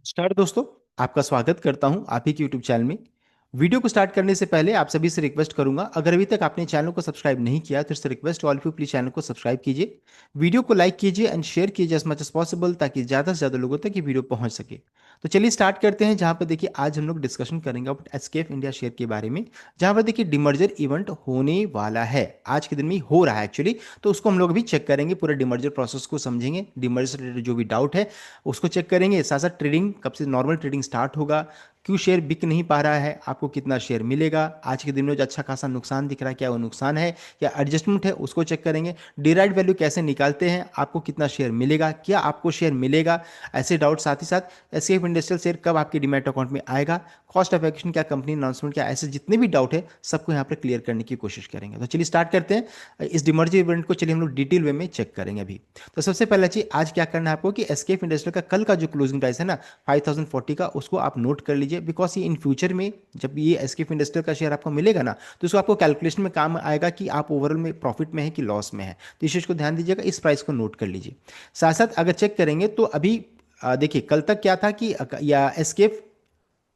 Start दोस्तों, आपका स्वागत करता हूं आप ही के यूट्यूब चैनल में। वीडियो को स्टार्ट करने से पहले आप सभी से रिक्वेस्ट करूंगा, अगर अभी तक आपने चैनल को सब्सक्राइब नहीं किया तो इससे request all of you please channel को सब्सक्राइब कीजिए। वीडियो को लाइक कीजिए एंड शेयर कीजिए एज मच एज पॉसिबल, ताकि ज़्यादा से ज़्यादा लोगों तक ये वीडियो पहुंच सके। तो चलिए स्टार्ट करते हैं, जहां पर देखिए आज हम लोग डिस्कशन करेंगे अबाउट एसकेएफ इंडिया शेयर के बारे में। जहां पर देखिए डिमर्जर इवेंट होने वाला है, आज के दिन में ही हो रहा है एक्चुअली। तो उसको हम लोग अभी चेक करेंगे, पूरा डिमर्जर प्रोसेस को समझेंगे, डिमर्जर से रिलेटेड जो भी डाउट है उसको चेक करेंगे। साथ साथ ट्रेडिंग कब से नॉर्मल ट्रेडिंग स्टार्ट होगा, क्यों शेयर बिक नहीं पा रहा है, आपको कितना शेयर मिलेगा, आज के दिन में जो अच्छा खासा नुकसान दिख रहा है क्या वो नुकसान है या एडजस्टमेंट है, उसको चेक करेंगे। डिराइड वैल्यू कैसे निकालते हैं, आपको कितना शेयर मिलेगा, क्या आपको शेयर मिलेगा, ऐसे डाउट। साथ ही साथ एसकेएफ इंडस्ट्रियल शेयर कब आपके डीमैट अकाउंट में आएगा, कॉस्ट ऑफ एक्विजिशन क्या, कंपनी अनाउंसमेंट क्या, ऐसे जितने भी डाउट है सबको यहाँ पर क्लियर करने की कोशिश करेंगे। तो चलिए स्टार्ट करते हैं इस डिमर्जर इवेंट को। चलिए हम लोग डिटेल वे में चेक करेंगे अभी। तो सबसे पहला चीज आज क्या करना है आपको कि एसकेएफ इंडस्ट्रियल का कल का जो क्लोजिंग प्राइस है ना 5040 का, उसको आप नोट कर लीजिए। बिकॉज ये इन फ्यूचर में जब ये एसकेएफ इंडस्ट्रियल का शेयर आपको मिलेगा ना, तो इसको आपको कैलकुलेशन में काम आएगा कि आप ओवरऑल में प्रॉफिट में है कि लॉस में है। तो इस चीज को ध्यान दीजिएगा, इस प्राइस को नोट कर लीजिए। साथ साथ अगर चेक करेंगे तो अभी देखिए कल तक क्या था कि या एसकेएफ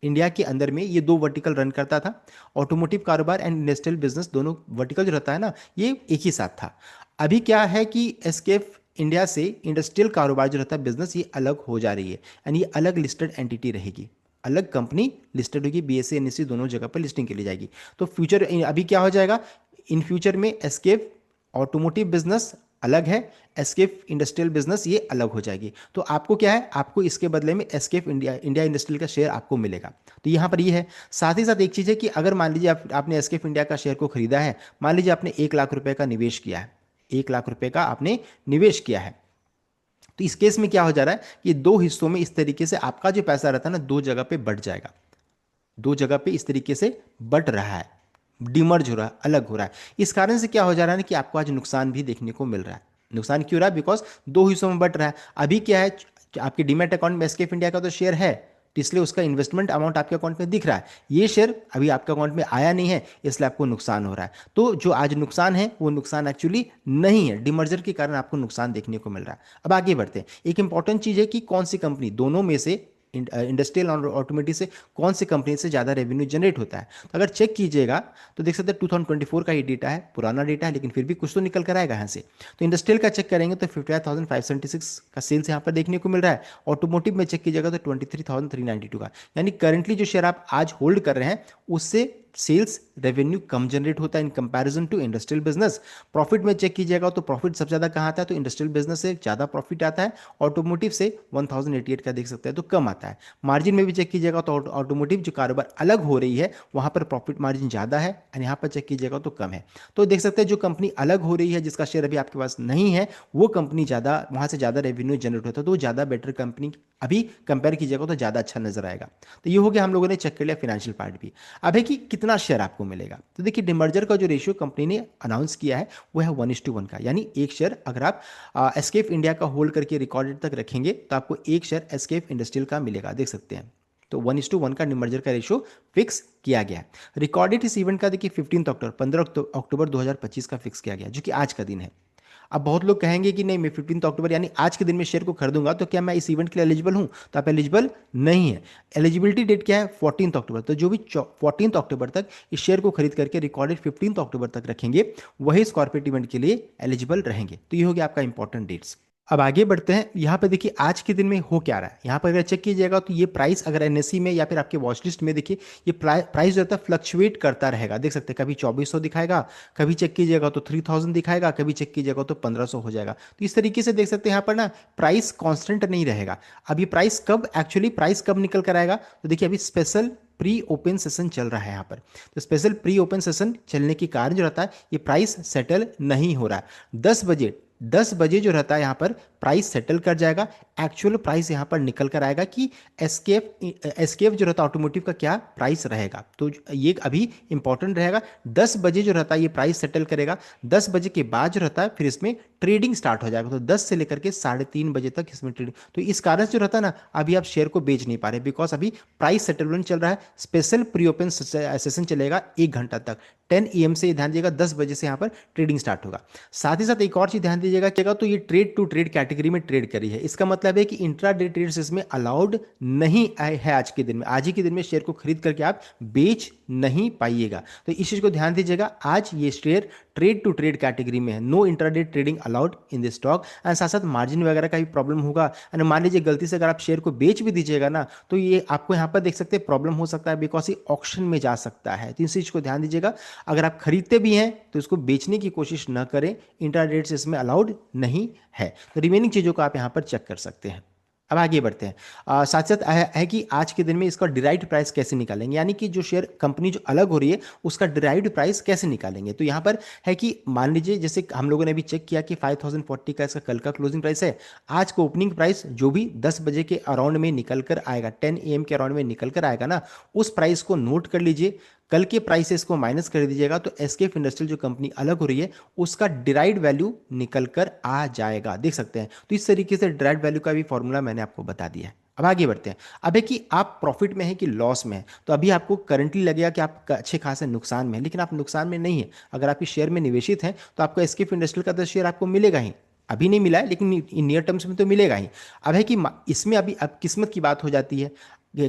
इंडिया के अंदर में ये दो वर्टिकल रन करता था, ऑटोमोटिव कारोबार एंड इंडस्ट्रियल बिजनेस। दोनों वर्टिकल जो रहता है ना, ये एक ही साथ था। अभी क्या है कि एसकेएफ इंडिया से इंडस्ट्रियल कारोबार जो रहता है बिजनेस, ये अलग हो जा रही है यानी ये अलग लिस्टेड एंटिटी रहेगी, अलग कंपनी लिस्टेड होगी, बीएसई एनएसई दोनों जगह पर लिस्टिंग के लिए जाएगी। तो फ्यूचर अभी क्या हो जाएगा, इन फ्यूचर में एसकेएफ ऑटोमोटिव बिजनेस अलग है, एसकेएफ इंडस्ट्रियल बिजनेस ये अलग हो जाएगी। तो आपको क्या है, आपको इसके बदले में एसकेएफ इंडिया इंडिया इंडस्ट्रियल का शेयर आपको मिलेगा। तो यहाँ पर ये है। साथ ही साथ एक चीज़ है कि अगर मान लीजिए आपने एसकेएफ इंडिया का शेयर को खरीदा है, मान लीजिए आपने 1 लाख रुपए का निवेश किया है, 1 लाख रुपए का आपने निवेश किया है, तो इस केस में क्या हो जा रहा है कि दो हिस्सों में इस तरीके से आपका जो पैसा रहता है ना, दो जगह पे बढ़ जाएगा, दो जगह पे इस तरीके से बढ़ रहा है, डिमर्ज हो रहा है, अलग हो रहा है। इस कारण से क्या हो जा रहा है ना कि आपको आज नुकसान भी देखने को मिल रहा है। नुकसान क्यों रहा है, बिकॉज दो हिस्सों में बढ़ रहा है। अभी क्या है कि आपके डीमैट अकाउंट में एसकेएफ इंडिया का तो शेयर है, तो इसलिए उसका इन्वेस्टमेंट अमाउंट आपके अकाउंट में दिख रहा है। ये शेयर अभी आपके अकाउंट में आया नहीं है, इसलिए आपको नुकसान हो रहा है। तो जो आज नुकसान है वो नुकसान एक्चुअली नहीं है, डिमर्जर के कारण आपको नुकसान देखने को मिल रहा है। अब आगे बढ़ते हैं। एक इंपॉर्टेंट चीज है कि कौन सी कंपनी दोनों में से, इंडस्ट्रियल और ऑटोमेटिव से कौन सी कंपनी से ज़्यादा रेवेन्यू जनरेट होता है। तो अगर चेक कीजिएगा तो देख सकते हैं 2024 का ये डेटा है, पुराना डेटा है लेकिन फिर भी कुछ तो निकल कर आएगा यहाँ से। तो इंडस्ट्रियल का चेक करेंगे तो 55,576 का सेल्स यहाँ पर देखने को मिल रहा है। ऑटोमोटिव में चेक कीजिएगा तो 23,392 का, यानी करंटली जो शेयर आप आज होल्ड कर रहे हैं उससे सेल्स रेवेन्यू कम जनरेट होता है in comparison to industrial business. Profit में चेक कीजिएगा तो प्रॉफिट सबसे ज्यादा कहाँ आता है, तो इंडस्ट्रियल बिजनेस से ज्यादा प्रॉफिट आता है, ऑटोमोटिव से 1088 का देख सकते हैं तो कम आता है। मार्जिन में भी चेक कीजिएगा तो ऑटोमोटिव जो कारोबार अलग हो रही है वहां पर प्रॉफिट मार्जिन ज्यादा है और यहाँ पर चेक कीजिएगा तो कम है। तो देख सकते हैं जो कंपनी अलग हो रही है जिसका शेयर अभी आपके पास नहीं है, वो कंपनी ज्यादा, वहां से ज्यादा रेवेन्यू जनरेट होता है, तो वो ज्यादा बेटर कंपनी अभी कंपेयर कीजिएगा तो ज्यादा अच्छा नजर आएगा। तो ये हो गया, हम लोगों ने चेक कर लिया फाइनेंशियल पार्ट भी। अब है कि कितना शेयर आपको मिलेगा। तो देखिए डिमर्जर का जो रेशियो कंपनी ने अनाउंस किया है वो है 1:1 का, यानी एक शेयर अगर आप एसकेएफ इंडिया का होल्ड करके रिकॉर्डेड तक रखेंगे तो आपको एक शेयर एसकेएफ इंडस्ट्रियल का मिलेगा, देख सकते हैं। तो 1:1 का डिमर्जर का रेशियो फिक्स किया गया है। रिकॉर्डेड इस इवेंट का देखिए 15 अक्टूबर 2025 का फिक्स किया गया, जो कि आज का दिन है। अब बहुत लोग कहेंगे कि नहीं, मैं 15 अक्टूबर यानी आज के दिन में शेयर को खरीदूंगा तो क्या मैं इस इवेंट के लिए एलिजिबल हूं, तो आप एलिजिबल नहीं है। एलिजिबिलिटी डेट क्या है, 14 अक्टूबर। तो जो भी 14 अक्टूबर तक इस शेयर को खरीद करके रिकॉर्डेड 15 अक्टूबर तक रखेंगे, वही इस कॉर्पोरेट इवेंट के लिए एलिजिबल रहेंगे। तो ये हो गया आपका इंपॉर्टेंट डेट्स। अब आगे बढ़ते हैं। यहाँ पे देखिए आज के दिन में हो क्या रहा है, यहाँ पर अगर चेक कीजिएगा तो ये प्राइस अगर एनएससी में या फिर आपके वॉच लिस्ट में देखिए, ये प्राइस जो रहता है फ्लक्चुएट करता रहेगा, देख सकते हैं। कभी 2400 दिखाएगा, कभी चेक कीजिएगा तो 3000 दिखाएगा, कभी चेक कीजिएगा तो 1500 हो जाएगा। तो इस तरीके से देख सकते हैं यहाँ पर ना प्राइस कांस्टेंट नहीं रहेगा। अब ये प्राइस कब एक्चुअली प्राइस कब निकल कर आएगा, तो देखिए अभी स्पेशल प्री ओपन सेशन चल रहा है यहाँ पर। तो स्पेशल प्री ओपन सेशन चलने के कारण जो रहता है ये प्राइस सेटल नहीं हो रहा है। 10 बजे जो रहता है यहाँ पर प्राइस सेटल कर जाएगा, एक्चुअल प्राइस यहाँ पर निकल कर आएगा कि एसकेएफ जो रहता है ऑटोमोटिव का क्या प्राइस रहेगा। तो ये अभी इंपॉर्टेंट रहेगा। 10 बजे जो रहता है ये प्राइस सेटल करेगा। 10 बजे के बाद जो रहता है फिर इसमें ट्रेडिंग स्टार्ट हो जाएगा। तो 10 से लेकर के 3:30 बजे तक इसमें ट्रेडिंग। तो इस कारण से जो रहता है ना, अभी आप शेयर को बेच नहीं पा रहे, बिकॉज अभी प्राइस सेटलमेंट चल रहा है। स्पेशल प्री ओपन सेशन चलेगा 1 घंटा तक, 10 AM से, ध्यान दीजिएगा 10 बजे से यहाँ पर ट्रेडिंग स्टार्ट होगा। साथ ही साथ एक और चीज ध्यान दीजिएगा, क्या तो ये trade to trade category category में ट्रेड करी है। इसका मतलब है कि इंट्रा डे ट्रेड्स इसमें अलाउड नहीं है आज के दिन में। आज ही के दिन में शेयर को खरीद करके आप बेच नहीं पाइएगा, तो इस चीज़ को ध्यान दीजिएगा। आज ये share trade to trade category में है, no intraday trading allowed in this stock. And साथ साथ मार्जिन वगैरह का भी प्रॉब्लम होगा। एंड मान लीजिए गलती से अगर आप शेयर को बेच भी दीजिएगा ना, तो ये आपको यहाँ पर देख सकते हैं प्रॉब्लम हो सकता है, बिकॉज ये ऑक्शन में जा सकता है। तो इस चीज़ को ध्यान दीजिएगा। अगर आप खरीदते भी हैं तो इसको बेचने की कोशिश न करें, इंट्राडेट्स इसमें अलाउड नहीं है। तो रिमेनिंग चीज़ों को आप यहाँ पर चेक कर सकते हैं। अब आगे बढ़ते हैं। साथ साथ है कि आज के दिन में इसका डिराइव्ड प्राइस कैसे निकालेंगे, यानी कि जो शेयर कंपनी जो अलग हो रही है उसका डिराइव्ड प्राइस कैसे निकालेंगे। तो यहाँ पर है कि मान लीजिए जैसे हम लोगों ने भी चेक किया कि 5040 का इसका कल का क्लोजिंग प्राइस है। आज का ओपनिंग प्राइस जो भी 10 बजे के अराउंड में निकल कर आएगा, 10 AM के अराउंड में निकल कर आएगा ना, उस प्राइस को नोट कर लीजिए। कल के प्राइसेस को माइनस कर दीजिएगा तो एसकेएफ इंडस्ट्रियल जो कंपनी अलग हो रही है उसका डिराइव्ड वैल्यू निकल कर आ जाएगा, देख सकते हैं। तो इस तरीके से डिराइव्ड वैल्यू का भी फॉर्मूला मैंने आपको बता दिया है। अब आगे बढ़ते हैं। अब है कि आप प्रॉफिट में है कि लॉस में है। तो अभी आपको करंटली लगेगा कि आप अच्छे खासे नुकसान में है, लेकिन आप नुकसान में नहीं है। अगर आप इस शेयर में निवेशित हैं तो आपको एसकेएफ इंडस्ट्रियल का 10 शेयर आपको मिलेगा ही। अभी नहीं मिला है लेकिन इन नियर टर्म्स में तो मिलेगा ही। अब है कि इसमें अभी अब किस्मत की बात हो जाती है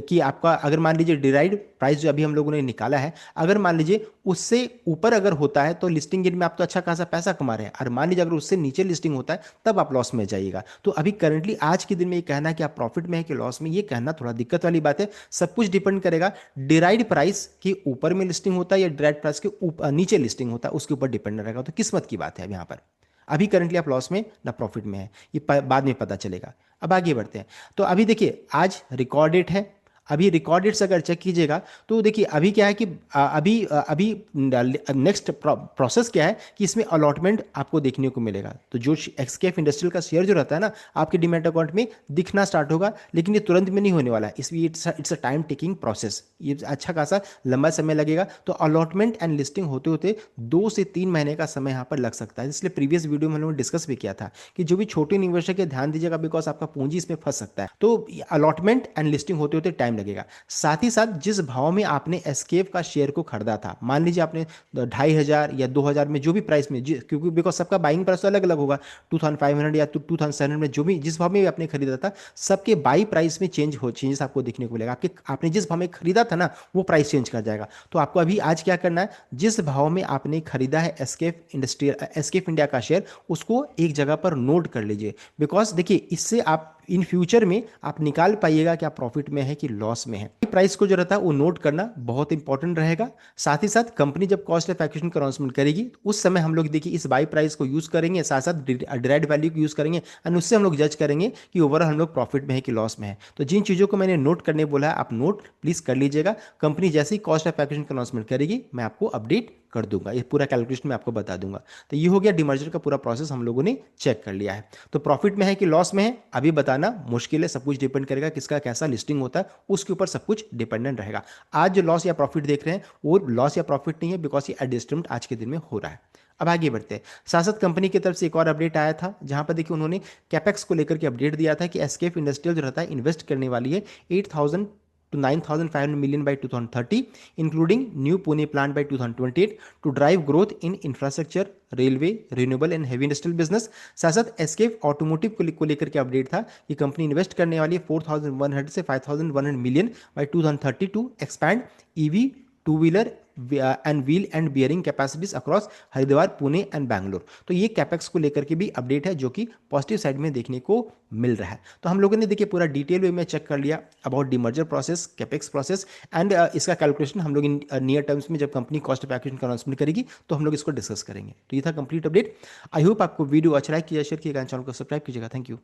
कि आपका अगर मान लीजिए डिराइव्ड प्राइस जो अभी हम लोगों ने निकाला है, अगर मान लीजिए उससे ऊपर अगर होता है तो लिस्टिंग गेट में आप तो अच्छा खासा पैसा कमा रहे हैं, और मान लीजिए अगर उससे नीचे लिस्टिंग होता है तब आप लॉस में जाइएगा। तो अभी करंटली आज के दिन में ये कहना कि आप प्रॉफिट में है कि लॉस में, ये कहना थोड़ा दिक्कत वाली बात है। सब कुछ डिपेंड करेगा डिराइव्ड प्राइस के ऊपर में लिस्टिंग होता है या डिराइव्ड प्राइस के ऊपर नीचे लिस्टिंग होता है, उसके ऊपर डिपेंड रहेगा। तो किस्मत की बात है अब यहाँ पर। अभी करंटली आप लॉस में ना प्रॉफिट में है, ये बाद में पता चलेगा। अब आगे बढ़ते हैं। तो अभी देखिए आज रिकॉर्ड डेट है। अभी रिकॉर्ड डेट्स अगर चेक कीजिएगा तो देखिए अभी क्या है कि अभी नेक्स्ट प्रोसेस क्या है कि इसमें अलॉटमेंट आपको देखने को मिलेगा। तो जो एसकेएफ इंडस्ट्रियल का शेयर जो रहता है ना, आपके डीमैट अकाउंट में दिखना स्टार्ट होगा, लेकिन ये तुरंत में नहीं होने वाला है। इसलिए it's a time taking process, ये अच्छा खासा लंबा समय लगेगा। तो अलॉटमेंट एंड लिस्टिंग होते होते 2 से 3 महीने का समय यहाँ पर लग सकता है। इसलिए प्रीवियस वीडियो में हम लोगों ने डिस्कस भी किया था कि जो भी छोटे निवेशक है ध्यान दीजिएगा, बिकॉज आपका पूंजी इसमें फंस सकता है। तो अलॉटमेंट एंड लिस्टिंग होते होते टाइम लगेगा। साथ ही साथ जिस भाव में आपने एसकेएफ का शेयर को खरीदा था, मान लीजिए आपने 2500 या 2000 में जो भी प्राइस में, क्योंकि बिकॉज सबका बाइंग प्राइस तो अलग अलग होगा, 2500 या 2700 में जो भी जिस भाव में आपने खरीदा था, सबके बाई प्राइस में चेंजेस आपको देखने को मिलेगा। आपने जिस भाव में खरीदा था ना वो प्राइस चेंज कर जाएगा। तो आपको अभी आज क्या करना है, जिस भाव में आपने खरीदा है एसकेएफ इंडिया का शेयर, उसको एक जगह पर नोट कर लीजिए। बिकॉज देखिए इससे आप इन फ्यूचर में आप निकाल पाइएगा कि आप प्रॉफिट में है कि लॉस में है। प्राइस को जो रहता है वो नोट करना बहुत इंपॉर्टेंट रहेगा। साथ ही साथ कंपनी जब कॉस्ट ऑफ एक्विजिशन का अनाउंसमेंट करेगी उस समय हम लोग देखिए इस बाई प्राइस को यूज करेंगे, साथ साथ डिराइव्ड वैल्यू को यूज करेंगे, एंड उससे हम लोग जज करेंगे कि ओवरऑल हम लोग प्रॉफिट में है कि लॉस में है। तो जिन चीज़ों को मैंने नोट करने बोला है आप नोट प्लीज कर लीजिएगा। कंपनी जैसे ही कॉस्ट ऑफ एक्विजिशन का अनाउंसमेंट करेगी मैं आपको अपडेट कर दूंगा, ये पूरा कैलकुलेशन मैं आपको बता दूंगा। तो ये हो गया डिमर्जर का पूरा प्रोसेस हम लोगों ने चेक कर लिया है। तो प्रॉफिट में है कि लॉस में है अभी बताना मुश्किल है, सब कुछ डिपेंड करेगा किसका कैसा लिस्टिंग होता है, उसके ऊपर सब कुछ डिपेंडेंट रहेगा। आज जो लॉस या प्रॉफिट देख रहे हैं वो लॉस या प्रॉफिट नहीं है, बिकॉज ये एडजस्टमेंट आज के दिन में हो रहा है। अब आगे बढ़ते हैं। साथ साथ कंपनी की तरफ से एक और अपडेट आया था जहां पर देखिए उन्होंने कैपेक्स को लेकर के अपडेट दिया था कि एसकेएफ इंडस्ट्रियल जो रहता है इन्वेस्ट करने वाली है 8,000 to 9,500 million by 2030, including new Pune plant by 2028 to drive growth in infrastructure, railway, renewable and heavy industrial business. साथ साथ एसकेएफ ऑटोमोटिव को लेकर के अपडेट था कि कंपनी इन्वेस्ट करने वाली है 4,100 से 5,100 million by 2030 to expand EV, two wheeler and wheel and bearing capacities across Haridwar, Pune and Bangalore. तो ये कैपेक्स को लेकर के भी अपडेट है जो कि पॉजिटिव साइड में देखने को मिल रहा है। तो हम लोगों ने देखिए पूरा डिटेल वे में चेक कर लिया about demerger process, capex process and इसका कैलकुलेशन हम लोग इन नियर टर्म्स में जब कंपनी कॉस्ट ऑफ एक्विजिशन का अनाउंसमेंट करेगी तो हम लोग इसको डिस्कस करेंगे। तो ये था कंप्लीट अपडेट। आई होप आपको वीडियो अच्छा लाइक किया, शेयर किया, चैनल को सब्सक्राइब कीजिएगा। Thank you.